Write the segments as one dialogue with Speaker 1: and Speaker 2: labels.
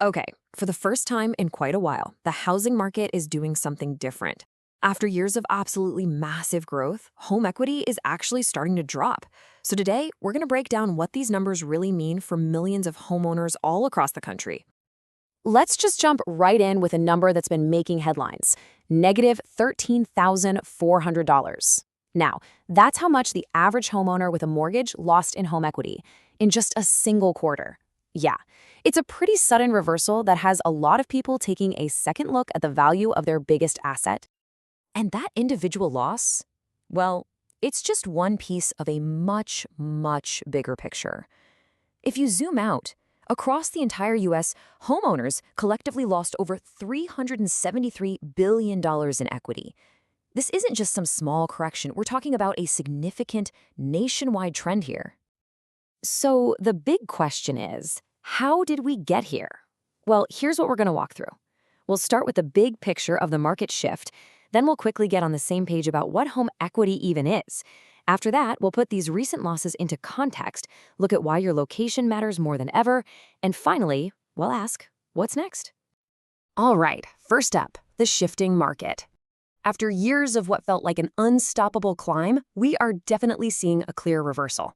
Speaker 1: Okay, for the first time in quite a while, the housing market is doing something different. After years of absolutely massive growth, home equity is actually starting to drop. So today, we're going to break down what these numbers really mean for millions of homeowners all across the country. Let's just jump right in with a number that's been making headlines: negative $13,400. Now, that's how much the average homeowner with a mortgage lost in home equity in just a single quarter. Yeah, it's a pretty sudden reversal that has a lot of people taking a second look at the value of their biggest asset. And that individual loss, well, it's just one piece of a much, much bigger picture. If you zoom out, across the entire U.S., homeowners collectively lost over $373 billion in equity. This isn't just some small correction. We're talking about a significant nationwide trend here. So the big question is, how did we get here? Well, here's what we're going to walk through. We'll start with the big picture of the market shift, then we'll quickly get on the same page about what home equity even is. After that, we'll put these recent losses into context, look at why your location matters more than ever, and finally, we'll ask, what's next? All right, first up, the shifting market. After years of what felt like an unstoppable climb, we are definitely seeing a clear reversal.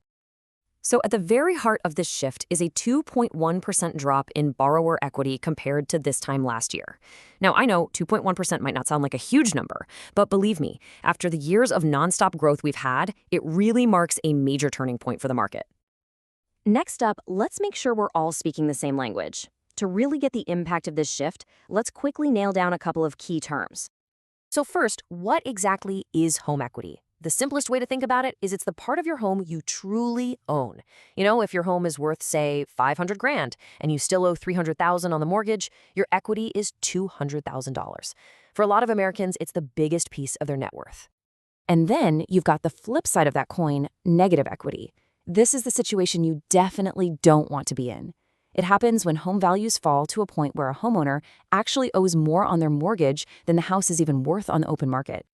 Speaker 1: So at the very heart of this shift is a 2.1% drop in borrower equity compared to this time last year. Now, I know 2.1% might not sound like a huge number, but believe me, after the years of nonstop growth we've had, it really marks a major turning point for the market. Next up, let's make sure we're all speaking the same language. To really get the impact of this shift, let's quickly nail down a couple of key terms. So first, what exactly is home equity? The simplest way to think about it is it's the part of your home you truly own. You know, if your home is worth, say, $500,000 and you still owe $300,000 on the mortgage, your equity is $200,000. For a lot of Americans, it's the biggest piece of their net worth. And then you've got the flip side of that coin, negative equity. This is the situation you definitely don't want to be in. It happens when home values fall to a point where a homeowner actually owes more on their mortgage than the house is even worth on the open market.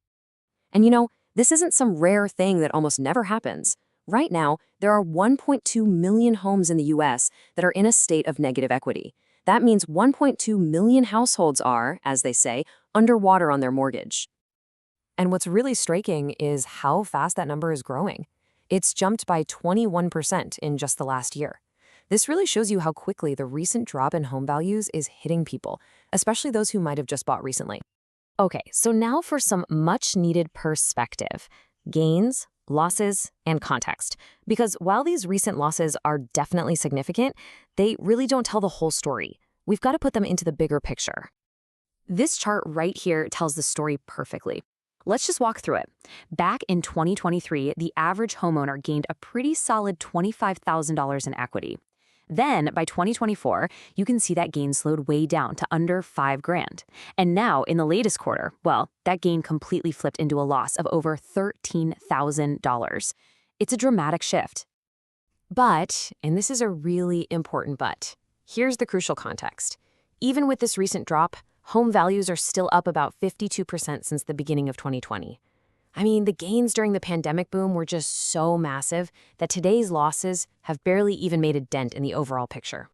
Speaker 1: And you know, this isn't some rare thing that almost never happens. Right now, there are 1.2 million homes in the U.S. that are in a state of negative equity. That means 1.2 million households are, as they say, underwater on their mortgage. And what's really striking is how fast that number is growing. It's jumped by 21% in just the last year. This really shows you how quickly the recent drop in home values is hitting people, especially those who might have just bought recently. Okay, so now for some much-needed perspective: gains, losses, and context. Because while these recent losses are definitely significant, they really don't tell the whole story. We've got to put them into the bigger picture. This chart right here tells the story perfectly. Let's just walk through it. Back in 2023, the average homeowner gained a pretty solid $25,000 in equity. Then, by 2024, you can see that gain slowed way down to under $5,000. And now, in the latest quarter, well, that gain completely flipped into a loss of over $13,000. It's a dramatic shift. But, and this is a really important but, here's the crucial context. Even with this recent drop, home values are still up about 52% since the beginning of 2020. I mean, the gains during the pandemic boom were just so massive that today's losses have barely even made a dent in the overall picture.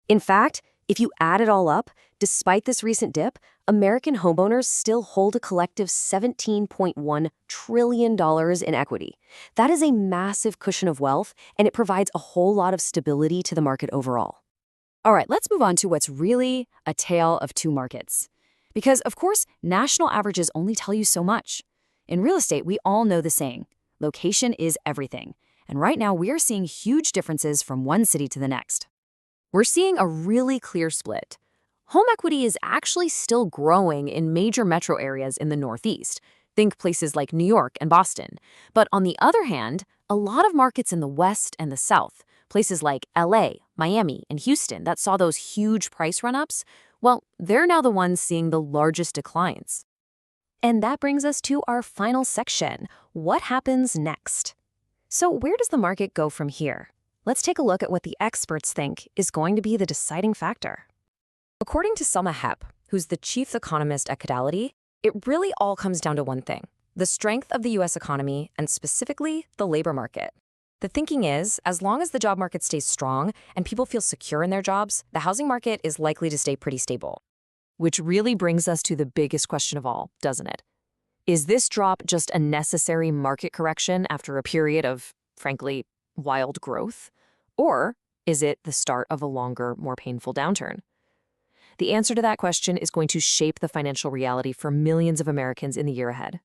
Speaker 1: In fact, if you add it all up, despite this recent dip, American homeowners still hold a collective $17.1 trillion in equity. That is a massive cushion of wealth, and it provides a whole lot of stability to the market overall. All right, let's move on to what's really a tale of two markets. Because, of course, national averages only tell you so much. In real estate, we all know the saying, location is everything. And right now, we are seeing huge differences from one city to the next. We're seeing a really clear split. Home equity is actually still growing in major metro areas in the Northeast. Think places like New York and Boston. But on the other hand, a lot of markets in the West and the South, places like LA, Miami, and Houston that saw those huge price run-ups, well, they're now the ones seeing the largest declines. And that brings us to our final section: what happens next? So where does the market go from here? Let's take a look at what the experts think is going to be the deciding factor. According to Selma Hepp, who's the chief economist at Cadality, it really all comes down to one thing: the strength of the U.S. economy and specifically the labor market. The thinking is, as long as the job market stays strong and people feel secure in their jobs, the housing market is likely to stay pretty stable. Which really brings us to the biggest question of all, doesn't it? Is this drop just a necessary market correction after a period of, frankly, wild growth? Or is it the start of a longer, more painful downturn? The answer to that question is going to shape the financial reality for millions of Americans in the year ahead.